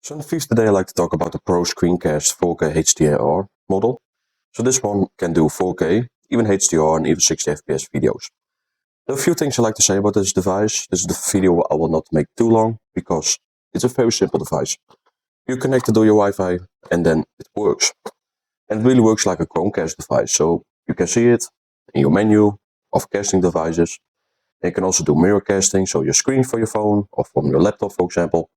So in the video today I'd like to talk about the Proscreencast 4K HDR model. So this one can do 4K, even HDR and even 60 FPS videos. There are a few things I'd like to say about this device. This is the video I will not make too long because it's a very simple device. You connect it to your Wi-Fi and then it works. And it really works like a CHROMECAST device. So you can see it in your menu of casting devices. And you can also do mirror casting, so your screen for your phone or from your laptop, for example.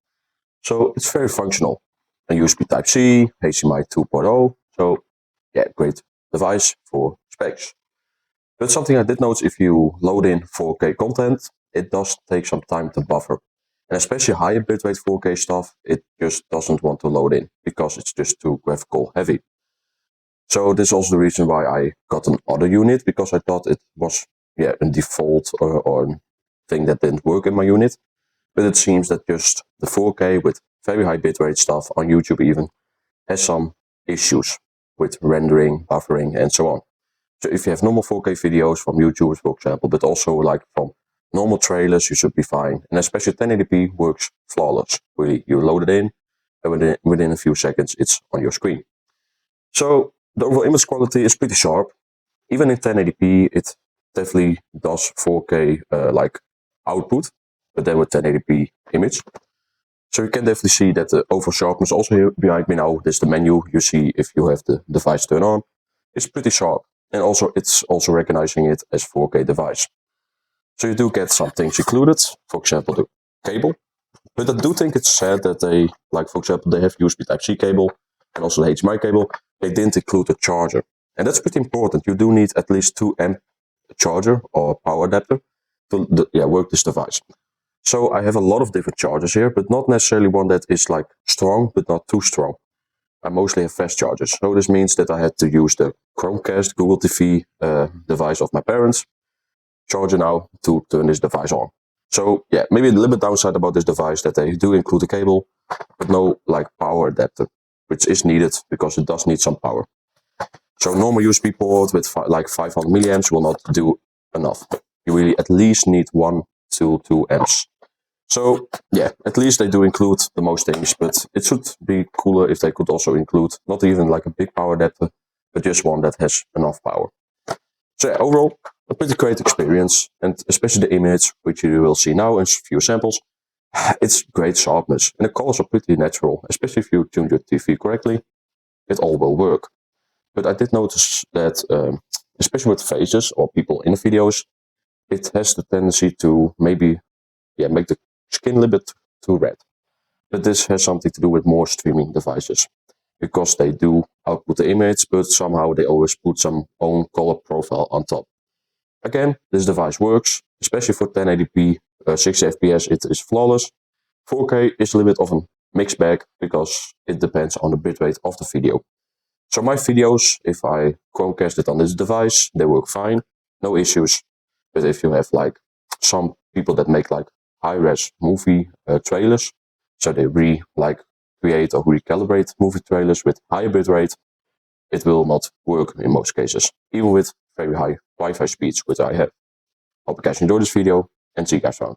So it's very functional. And USB Type-C, HDMI 2.0. So yeah, great device for specs. But something I did notice, if you load in 4K content, it does take some time to buffer. And especially higher bitrate 4K stuff, it just doesn't want to load in because it's just too graphical heavy. So this is also the reason why I got an other unit, because I thought it was a default or thing that didn't work in my unit. But it seems that just the 4K with very high bitrate stuff on YouTube even has some issues with rendering, buffering and so on. So if you have normal 4K videos from YouTubers, for example, but also like from normal trailers, you should be fine. And especially 1080p works flawless. Really, you load it in and within a few seconds it's on your screen. So the overall image quality is pretty sharp. Even in 1080p, it definitely does 4K like output, but then with 1080p image. So you can definitely see that the overall sharpness also here behind me now. This is the menu you see if you have the device turned on. It's pretty sharp. And also it's also recognizing it as 4K device. So you do get some things included, for example the cable. But I do think it's sad that they, like for example, they have USB Type-C cable and also the HDMI cable. They didn't include the charger. And that's pretty important. You do need at least 2 amp charger or power adapter to work this device. So I have a lot of different chargers here, but not necessarily one that is like strong, but not too strong. I mostly have fast chargers. So this means that I had to use the CHROMECAST Google TV device of my parents' charger now to turn this device on. So yeah, maybe a little bit downside about this device that they do include a cable, but no like power adapter, which is needed because it does need some power. So normal USB port with like 500 milliamps will not do enough. You really at least need 1 to 2 amps. So yeah, at least they do include the most things, but it should be cooler if they could also include not even like a big power adapter, but just one that has enough power. So yeah, overall, a pretty great experience, and especially the image, which you will see now in a few samples, it's great sharpness, and the colors are pretty natural, especially if you tune your TV correctly, it all will work. But I did notice that, especially with faces or people in the videos, it has the tendency to maybe make the skin a little bit too red. But this has something to do with more streaming devices, because they do output the image, but somehow they always put some own color profile on top. Again, this device works, especially for 1080p, 60 FPS, it is flawless. 4K is a little bit of a mixed bag because it depends on the bitrate of the video. So my videos, if I Chromecast it on this device, they work fine, no issues. But if you have like some people that make like high-res movie trailers, so they create or recalibrate movie trailers with higher bitrate, it will not work in most cases, even with very high Wi-Fi speeds, which I have. Hope you guys enjoyed this video and see you guys around.